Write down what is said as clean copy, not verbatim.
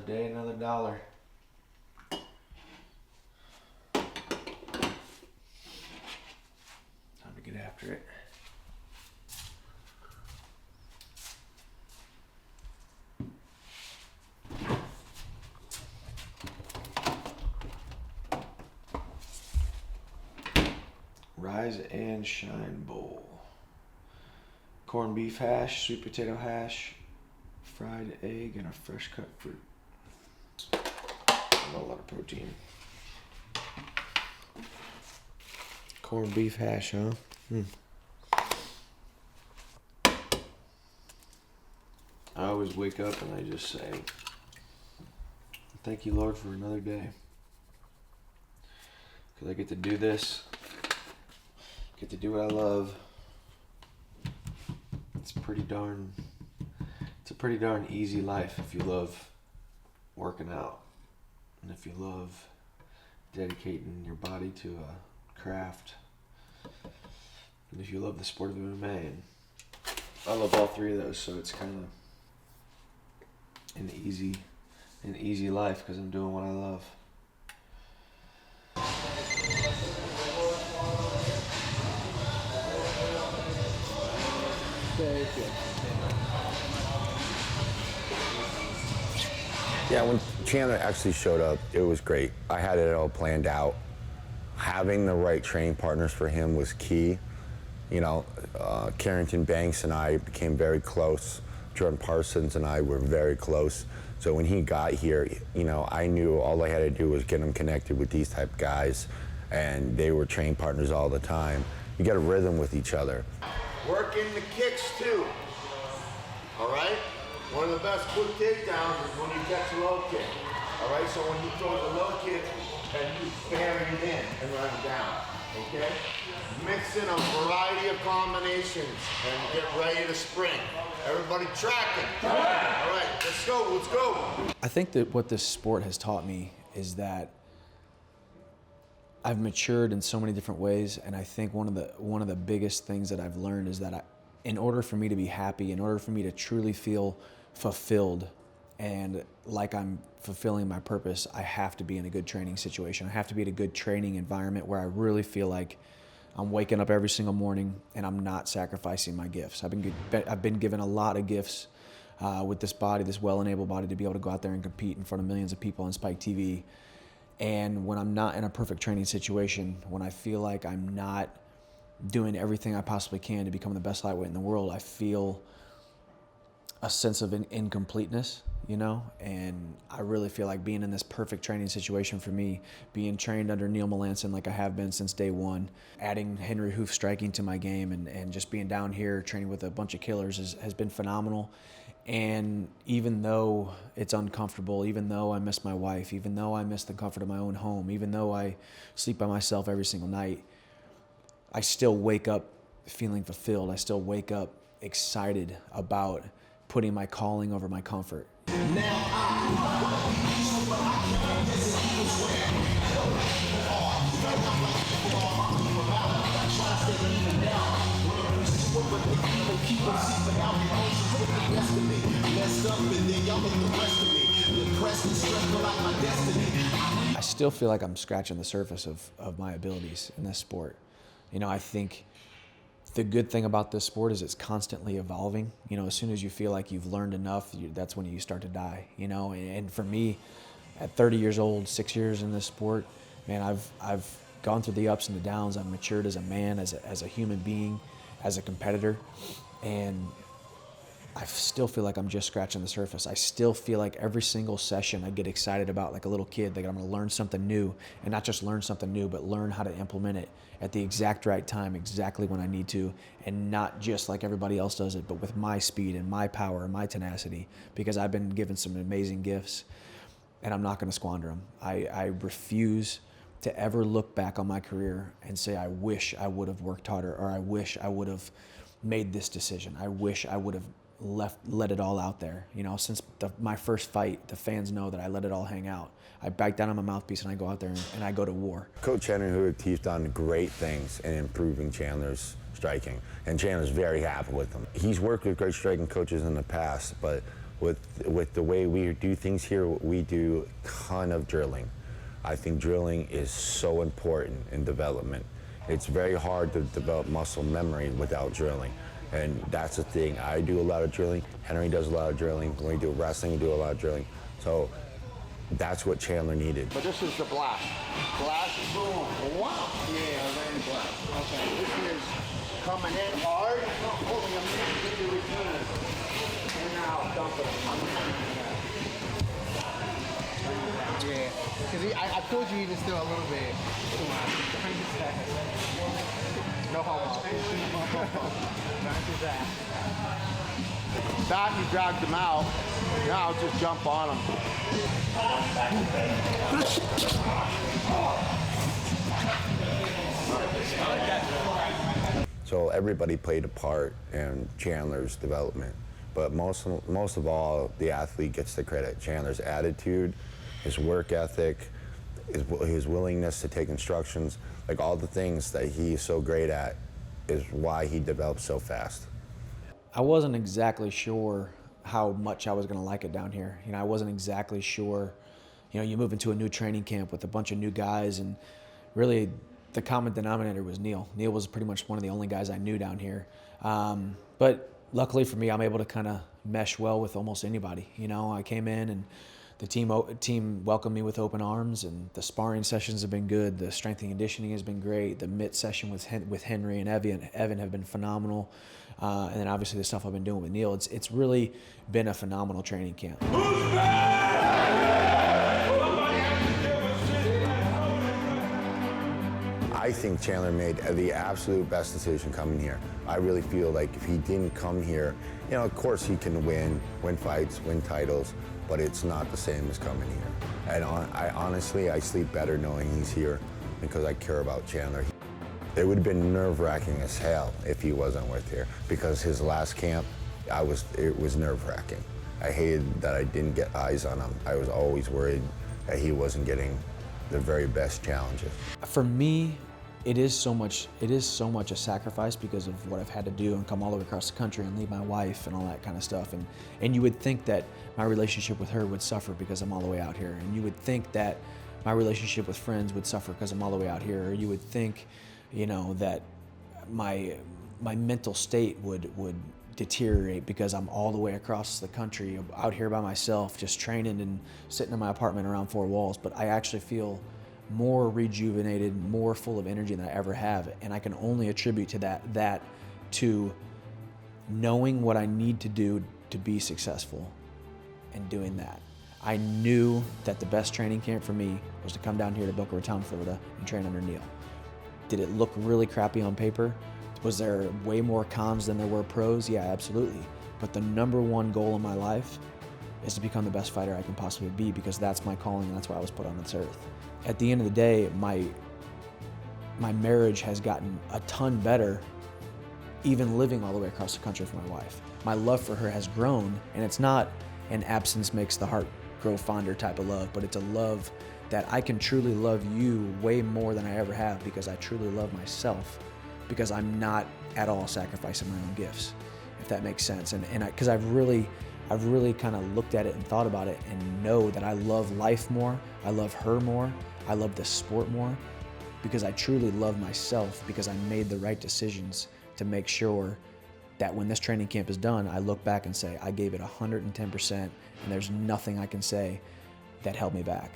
day, another dollar. Time to get after it. Rise and Shine Bowl. Corned beef hash, sweet potato hash, fried egg, and a fresh cut fruit. A lot of protein. Corned beef hash, huh? I always wake up and I just say, thank you, Lord, for another day. Because I get to do this, get to do what I love. It's a pretty darn easy life if you love working out. And if you love dedicating your body to a craft. And if you love the sport of MMA. And I love all three of those, so it's kind of an easy life because I'm doing what I love. Yeah, when Chandler actually showed up, it was great. I had it all planned out. Having the right training partners for him was key. You know, Carrington Banks and I became very close. Jordan Parsons and I were very close. So when he got here, you know, I knew all I had to do was get him connected with these type of guys, and they were training partners all the time. You get a rhythm with each other. Working the kicks too, all right? One of the best quick takedowns is when you catch a low kick, all right? So when he throws a low kick and you bury it in and run down, okay? Mix in a variety of combinations and get ready to sprint. Everybody tracking. All right, let's go. I think that what this sport has taught me is that I've matured in so many different ways, and I think one of the biggest things that I've learned is that in order for me to be happy, in order for me to truly feel fulfilled and like I'm fulfilling my purpose, I have to be in a good training situation. I have to be in a good training environment where I really feel like I'm waking up every single morning and I'm not sacrificing my gifts. I've been given a lot of gifts with this body, this well-enabled body, to be able to go out there and compete in front of millions of people on Spike TV. And when I'm not in a perfect training situation, when I feel like I'm not doing everything I possibly can to become the best lightweight in the world, I feel a sense of incompleteness, you know? And I really feel like being in this perfect training situation for me, being trained under Neil Melanson like I have been since day one, adding Henry Hoof striking to my game, and just being down here training with a bunch of killers has been phenomenal. And even though it's uncomfortable, even though I miss my wife, even though I miss the comfort of my own home, even though I sleep by myself every single night, I still wake up feeling fulfilled. I still wake up excited about putting my calling over my comfort. I still feel like I'm scratching the surface of my abilities in this sport. You know, I think the good thing about this sport is it's constantly evolving. You know, as soon as you feel like you've learned enough, that's when you start to die, you know? And for me, at 30 years old, 6 years in this sport, man, I've gone through the ups and the downs. I've matured as a man, as a human being, as a competitor. And I still feel like I'm just scratching the surface. I still feel like every single session I get excited about, like a little kid, that I'm gonna learn something new, and not just learn something new, but learn how to implement it at the exact right time, exactly when I need to, and not just like everybody else does it, but with my speed and my power and my tenacity, because I've been given some amazing gifts, and I'm not gonna squander them. I refuse to ever look back on my career and say, I wish I would have worked harder, or I wish I would have made this decision. I wish I would have let it all out there. You know, since my first fight, the fans know that I let it all hang out. I back down on my mouthpiece and I go out there and I go to war. Coach Henry Hoof, he's done great things in improving Chandler's striking, and Chandler's very happy with him. He's worked with great striking coaches in the past, but with the way we do things here, we do a ton of drilling. I think drilling is so important in development. It's very hard to develop muscle memory without drilling. And that's the thing. I do a lot of drilling. Henry does a lot of drilling. When we do wrestling, we do a lot of drilling. So that's what Chandler needed. But this is the blast. Blast, boom, wow. Yeah, then blast. Okay. This is coming in hard, holding a minute, get your routine. And now dump it. Yeah, because I told you even still a little bit too much. No homo. Don't do that. That you dragged them out. Now just jump on them. So everybody played a part in Chandler's development, but most of all, the athlete gets the credit. Chandler's attitude, his work ethic, his willingness to take instructions, like all the things that he's so great at is why he developed so fast. I wasn't exactly sure how much I was going to like it down here. I wasn't exactly sure. You move into a new training camp with a bunch of new guys, and really the common denominator was Neil. Neil was pretty much one of the only guys I knew down here. But luckily for me, I'm able to kind of mesh well with almost anybody. I came in and the team welcomed me with open arms, and the sparring sessions have been good. The strength and conditioning has been great. The mitt session with Henry and Evan have been phenomenal. And then obviously the stuff I've been doing with Neil, it's really been a phenomenal training camp. I think Chandler made the absolute best decision coming here. I really feel like if he didn't come here, of course he can win fights, win titles, but it's not the same as coming here. And I honestly sleep better knowing he's here because I care about Chandler. It would have been nerve-wracking as hell if he wasn't with here, because his last camp, it was nerve-wracking. I hated that I didn't get eyes on him. I was always worried that he wasn't getting the very best challenges. For me, it is so much a sacrifice because of what I've had to do and come all the way across the country and leave my wife and all that kind of stuff. And you would think that my relationship with her would suffer because I'm all the way out here. And you would think that my relationship with friends would suffer because I'm all the way out here. Or you would think, that my mental state would deteriorate because I'm all the way across the country out here by myself, just training and sitting in my apartment around four walls. But I actually feel more rejuvenated, more full of energy than I ever have. And I can only attribute to that to knowing what I need to do to be successful and doing that. I knew that the best training camp for me was to come down here to Boca Raton, Florida and train under Neil. Did it look really crappy on paper? Was there way more cons than there were pros? Yeah, absolutely. But the number one goal in my life is to become the best fighter I can possibly be, because that's my calling and that's why I was put on this earth. At the end of the day, my marriage has gotten a ton better even living all the way across the country for my wife. My love for her has grown, and it's not an absence makes the heart grow fonder type of love, but it's a love that I can truly love you way more than I ever have, because I truly love myself, because I'm not at all sacrificing my own gifts, if that makes sense. And because I've really kind of looked at it and thought about it and know that I love life more, I love her more, I love the sport more, because I truly love myself, because I made the right decisions to make sure that when this training camp is done, I look back and say, I gave it 110%, and there's nothing I can say that held me back.